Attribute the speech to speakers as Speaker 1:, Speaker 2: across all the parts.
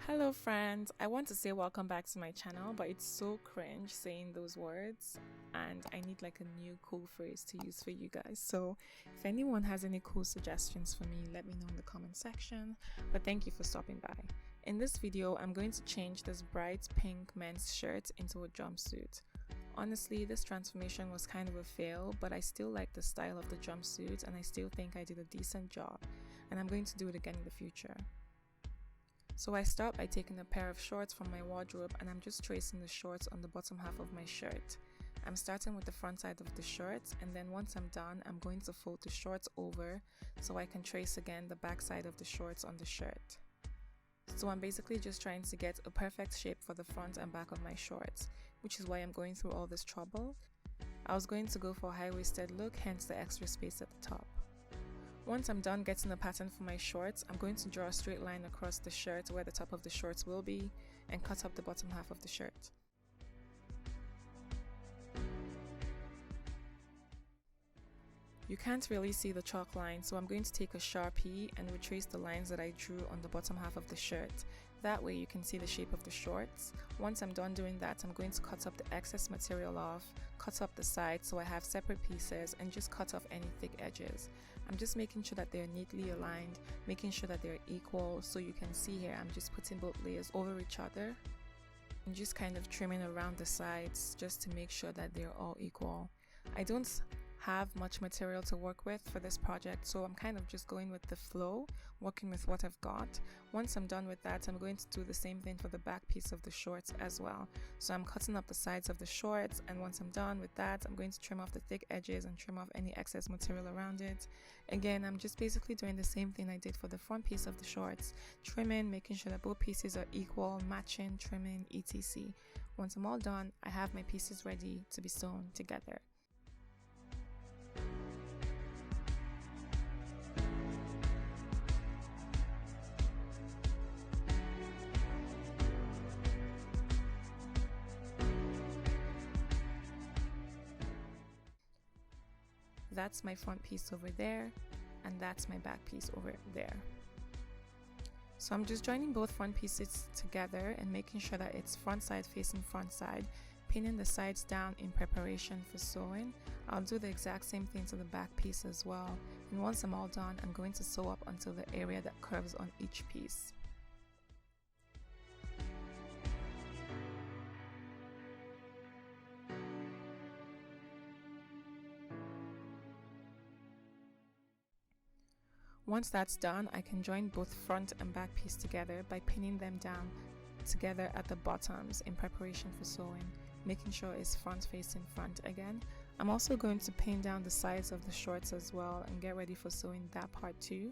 Speaker 1: Hello friends, I want to say welcome back to my channel, but it's so cringe saying those words and I need like a new cool phrase to use for you guys. So if anyone has any cool suggestions for me, let me know in the comment section. But thank you for stopping by. In this video, I'm going to change this bright pink men's shirt into a jumpsuit. Honestly, this transformation was kind of a fail, but I still like the style of the jumpsuit and I still think I did a decent job, and I'm going to do it again in the future. So I start by taking a pair of shorts from my wardrobe and I'm just tracing the shorts on the bottom half of my shirt. I'm starting with the front side of the shorts, and then once I'm done, I'm going to fold the shorts over so I can trace again the back side of the shorts on the shirt. So I'm basically just trying to get a perfect shape for the front and back of my shorts, which is why I'm going through all this trouble. I was going to go for a high-waisted look, hence the extra space at the top. Once I'm done getting a pattern for my shorts, I'm going to draw a straight line across the shirt where the top of the shorts will be and cut up the bottom half of the shirt. You can't really see the chalk line, so I'm going to take a Sharpie and retrace the lines that I drew on the bottom half of the shirt. That way you can see the shape of the shorts. Once I'm done doing that, I'm going to cut up the excess material off, cut up the sides so I have separate pieces, and just cut off any thick edges. I'm just making sure that they're neatly aligned, making sure that they're equal. So you can see here, I'm just putting both layers over each other and just kind of trimming around the sides just to make sure that they're all equal. I don't have much material to work with for this project, so I'm kind of just going with the flow, working with what I've got. Once I'm done with that, I'm going to do the same thing for the back piece of the shorts as well. So I'm cutting up the sides of the shorts, and once I'm done with that, I'm going to trim off the thick edges and trim off any excess material around it. Again, I'm just basically doing the same thing I did for the front piece of the shorts, trimming, making sure that both pieces are equal, matching, trimming, etc. Once I'm all done, I have my pieces ready to be sewn together. That's my front piece over there, and that's my back piece over there. So I'm just joining both front pieces together and making sure that it's front side facing front side, pinning the sides down in preparation for sewing. I'll do the exact same thing to the back piece as well, and once I'm all done, I'm going to sew up until the area that curves on each piece. Once that's done, I can join both front and back piece together by pinning them down together at the bottoms in preparation for sewing, making sure it's front facing front again. I'm also going to pin down the sides of the shorts as well and get ready for sewing that part too.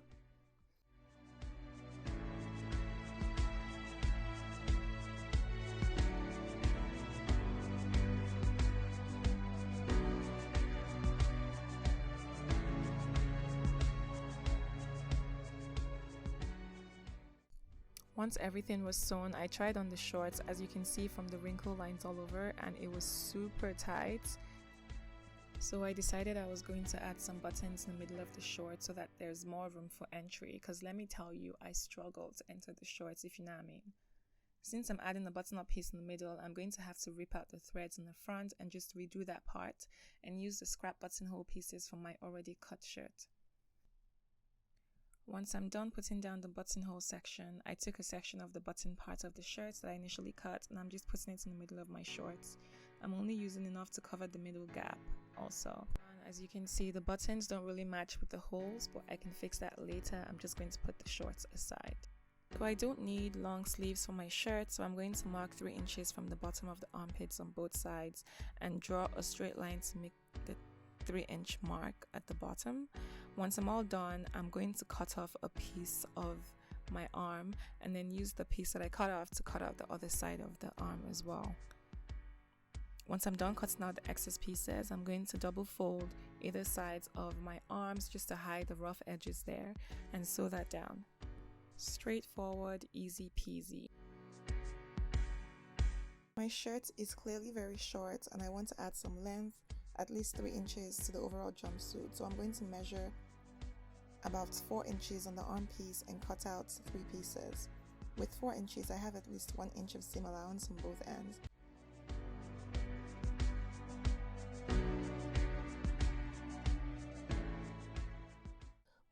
Speaker 1: Once everything was sewn, I tried on the shorts, as you can see from the wrinkle lines all over, and it was super tight. So I decided I was going to add some buttons in the middle of the shorts so that there's more room for entry, because let me tell you, I struggled to enter the shorts, if you know what I mean. Since I'm adding the button-up piece in the middle, I'm going to have to rip out the threads in the front and just redo that part and use the scrap buttonhole pieces from my already cut shirt. Once I'm done putting down the buttonhole section, I took a section of the button part of the shirt that I initially cut and I'm just putting it in the middle of my shorts. I'm only using enough to cover the middle gap also. And as you can see, the buttons don't really match with the holes, but I can fix that later. I'm just going to put the shorts aside. So I don't need long sleeves for my shirt, so I'm going to mark 3 inches from the bottom of the armpits on both sides and draw a straight line to make the 3-inch mark at the bottom. Once I'm all done, I'm going to cut off a piece of my arm and then use the piece that I cut off to cut out the other side of the arm as well. Once I'm done cutting out the excess pieces, I'm going to double fold either sides of my arms just to hide the rough edges there and sew that down. Straightforward, easy peasy. My shirt is clearly very short and I want to add some length, at least 3 inches to the overall jumpsuit. So I'm going to measure about 4 inches on the arm piece and cut out 3 pieces. With 4 inches, I have at least 1 inch of seam allowance on both ends.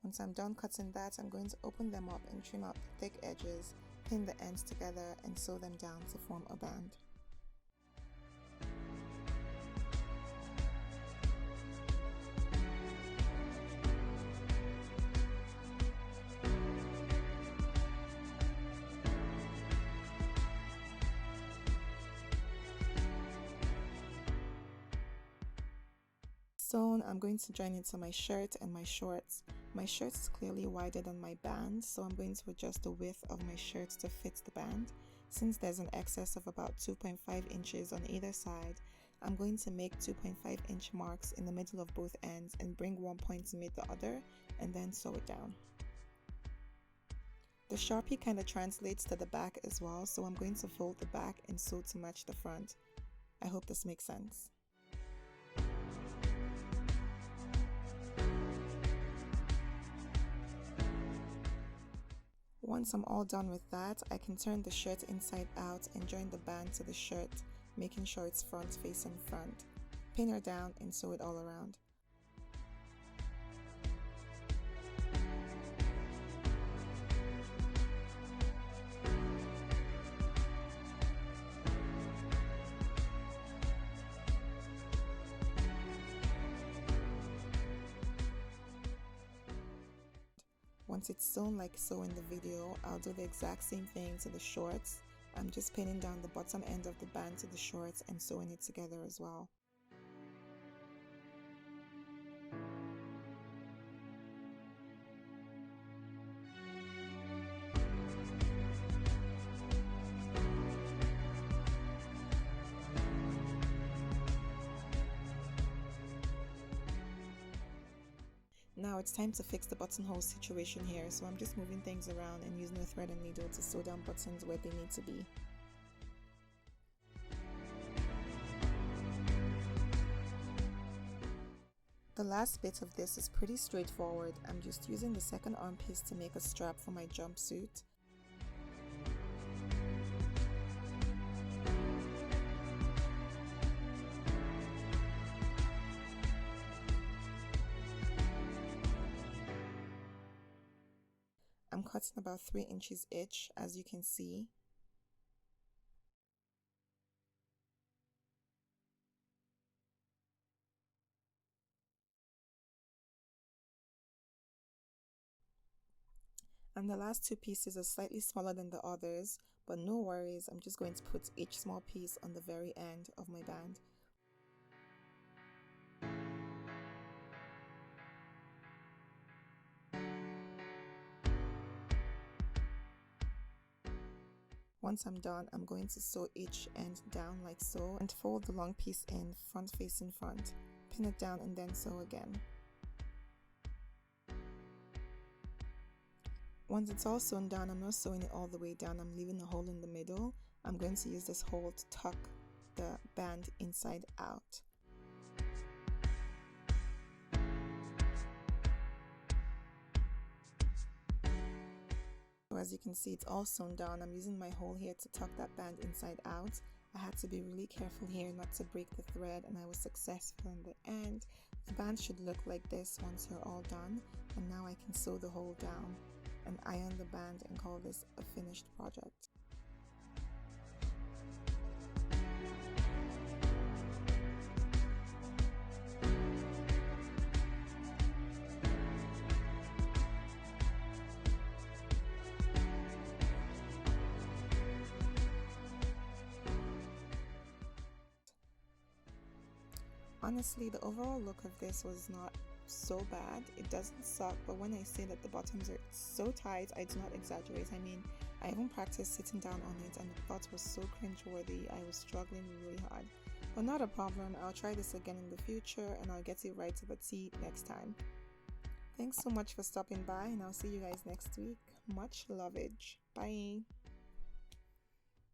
Speaker 1: Once I'm done cutting that, I'm going to open them up and trim out the thick edges, pin the ends together and sew them down to form a band. Sewn, I'm going to join it to my shirt and my shorts. My shirt is clearly wider than my band, so I'm going to adjust the width of my shirt to fit the band. Since there's an excess of about 2.5 inches on either side, I'm going to make 2.5 inch marks in the middle of both ends and bring one point to meet the other, and then sew it down. The Sharpie kind of translates to the back as well, so I'm going to fold the back and sew to match the front. I hope this makes sense. Once I'm all done with that, I can turn the shirt inside out and join the band to the shirt, making sure it's front facing front. Pin her down and sew it all around. Once it's sewn like so in the video, I'll do the exact same thing to the shorts. I'm just pinning down the bottom end of the band to the shorts and sewing it together as well. Now it's time to fix the buttonhole situation here, so I'm just moving things around and using a thread and needle to sew down buttons where they need to be. The last bit of this is pretty straightforward. I'm just using the second arm piece to make a strap for my jumpsuit. I'm cutting about 3 inches each, as you can see. And the last 2 pieces are slightly smaller than the others, but no worries, I'm just going to put each small piece on the very end of my band. Once I'm done, I'm going to sew each end down like so and fold the long piece in front facing front. Pin it down and then sew again. Once it's all sewn down, I'm not sewing it all the way down, I'm leaving a hole in the middle. I'm going to use this hole to tuck the band inside out. So as you can see, it's all sewn down. I'm using my hole here to tuck that band inside out. I had to be really careful here not to break the thread, and I was successful in the end. The band should look like this once you're all done, and now I can sew the hole down and iron the band and call this a finished project. Honestly, the overall look of this was not so bad. It doesn't suck, but when I say that the bottoms are so tight, I do not exaggerate. I mean, I even practiced sitting down on it and the thought was so cringeworthy. I was struggling really hard, but not a problem. I'll try this again in the future and I'll get it right to the T next time. Thanks so much for stopping by, and I'll see you guys next week. Much lovage. Bye.